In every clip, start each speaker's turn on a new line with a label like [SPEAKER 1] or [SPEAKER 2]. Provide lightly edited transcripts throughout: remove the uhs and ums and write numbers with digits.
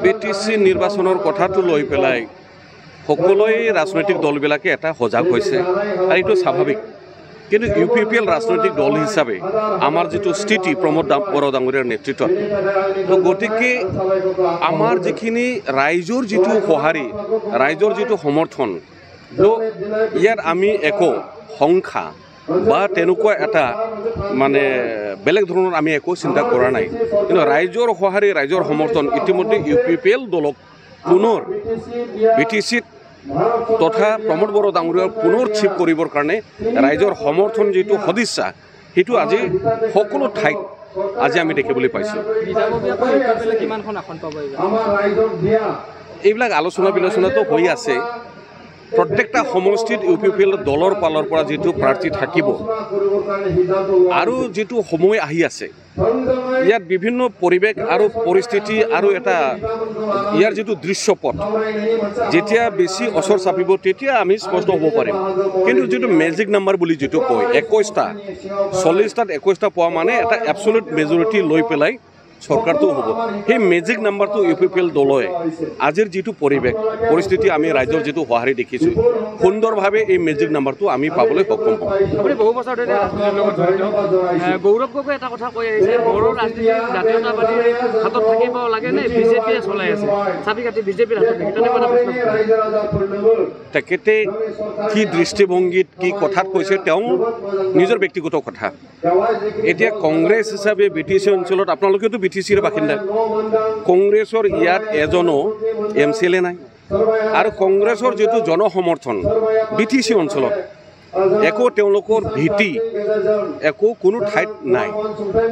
[SPEAKER 1] BTC নিৰ্বাচনৰ কথাটো লৈ পেলাই সকলোই ৰাজনৈতিক দলবিলাকে এটা সজাগ হৈছে আৰু এইটো স্বাভাৱিক কিন্তু ইউপিপিএল ৰাজনৈতিক দল হিচাপে আমাৰ যেটো স্থিতি প্ৰমোদ বড়ো ডাঙৰীয়াৰ নেতৃত্বত তো গতিকে আমাৰ যিখিনি ৰাইজৰ যেটো সহাৰি ৰাইজৰ যেটো সমৰ্থন তো ইয়াত আমি একো সংখ্যা বা তেনেকুৱা এটা মানে বেলেগ ধৰণৰ আমি একো চিন্তা কৰা নাই কিন্তু ৰাইজৰ সহাৰি ৰাইজৰ সমৰ্থন ইতিমধ্যে ইউপিপিএল দলক পুনৰ বিটিসিত তথা প্ৰমোদ বড়ো ডাঙৰীয়াৰ পুনৰ চিফ কৰিবৰ কাৰণে ৰাইজৰ সমৰ্থন যেটো সদিচ্ছা সেইটো আজি সকলো ঠাইত আজি আমি দেখিবলৈ পাইছোঁ এইবিলাক আলোচনা বিলোচনাটো হৈ আছে প্ৰত্যেকটা সমষ্টিত ইউপিপিএল দলৰ পালৰ পৰা যেটো প্ৰাৰ্থী থাকিব আৰু যেটো সময় আহি আছে ইয়াত বিভিন্ন পৰিবেশ আৰু পৰিস্থিতি আৰু এটা ইয়াৰ যেটো দৃশ্যপট যেতিয়া বেছি অসৰ চাপিব তেতিয়া আমি স্পষ্ট হ'ব পাৰিম কিন্তু যেটো মেজিক নাম্বাৰ বুলি যেটো কয় 21টা 40টাত 21টা পোৱা মানে এটা এবছলিউট মেজৰিটি লৈ পেলাই সরকারটো হব সেই মেজিক নাম্বারটো ইউপিপিএল দলয় আজির যেটো পরিবেশ পরিস্থিতি আমি রাজ্যের যেটো সহারি দেখিছো সুন্দরভাবে এই মেজিক নাম্বারটো আমি পাবলৈ সক্ষম হম
[SPEAKER 2] আপুনি বহু বছৰ ধৰি ৰাজনীতিৰ লগত জড়িত গৌৰৱ গগৈ এটা কথা কৈ আহিছে বড়ো ৰাজনীতি জাতীয়তাবাদী হাতত থাকিব লাগে নে বিজেপিয়ে চলাই আছে চাবি কাটি বিজেপিৰ হাতত নেকি তেনেকুৱা এটা প্ৰশ্ন
[SPEAKER 1] তেখেতে কি দৃষ্টিভংগীত কি কথাত কৈছে তেওঁ নিজৰ ব্যক্তিগত কথা এতিয়া কংগ্ৰেছ হিচাপে বিটিসি অঞ্চলত আপোনালোকেতো বিটিসিৰ বাসিন্দা কংগ্ৰেছৰ ইয়াত এজনো এমচিএলএ নাই আৰু কংগ্ৰেছৰ যেটো জনসমৰ্থন বিটিসি অঞ্চলত একো তেওঁলোকৰ ভীতি একো কোনো ঠাইত নাই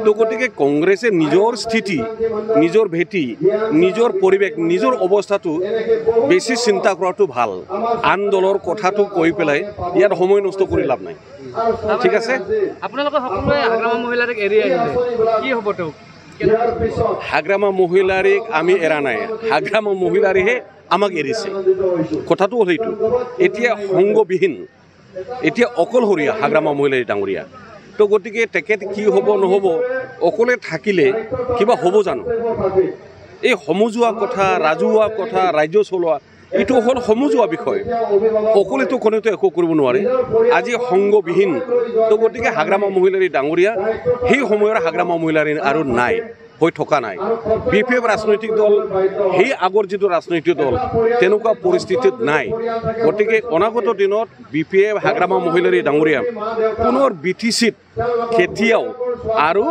[SPEAKER 1] তো গতিকে কংগ্ৰেছে নিজৰ স্থিতি নিজৰ ভীতি নিজৰ পৰিবেশ নিজৰ অৱস্থাটো বেছি চিন্তা কৰাটো ভাল আন দলৰ কথাটো কৈ পেলাই ইয়াত সময় নষ্ট কৰি লাভ নাই ঠিক আছে
[SPEAKER 2] আপোনালোকৰ সকলোৱে হাগ্ৰামা মহিলাক এৰি আহিলে কি হ'ব তেওঁ
[SPEAKER 1] হাগ্ৰামা মহিলাৰিক আমি এৰা নাই হাগ্ৰামা মহিলাৰিহে আমাক এৰিছে কথাটো হ'ল এইটো এতিয়া সংগবিহীন এতিয়া অকলশৰীয়া হাগ্ৰামা মহিলাৰী ডাঙৰীয়া তো গতিকে তেখেত কি হ'ব নহ'ব অকলে থাকিলে কিবা হ'ব জানো এই সমজুৱা কথা ৰাজহুৱা কথা ৰাজ্য চলোৱা এইটো হ'ল সমজুৱা বিষয় অকলেতো কোনেতো একো কৰিব নোৱাৰে আজি সংগবিহীন তো গতিকে হাগ্ৰামা মহিলাৰী ডাঙৰীয়া সেই সময়ৰ হাগ্ৰামা মহিলাৰী আৰু নাই হৈ থকা নাই বিপিএফ ৰাজনৈতিক দল সেই আগৰ যেটো ৰাজনৈতিক দল তেনেকুৱা পৰিস্থিতিত নাই গতিকে অনাগত দিনত বিপিএফ হাগ্ৰামা মহিলাৰী ডাঙৰীয়া পুনৰ বিটিসিত কেতিয়াও আৰু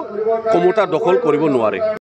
[SPEAKER 1] ক্ষমতা দখল কৰিব নোৱাৰে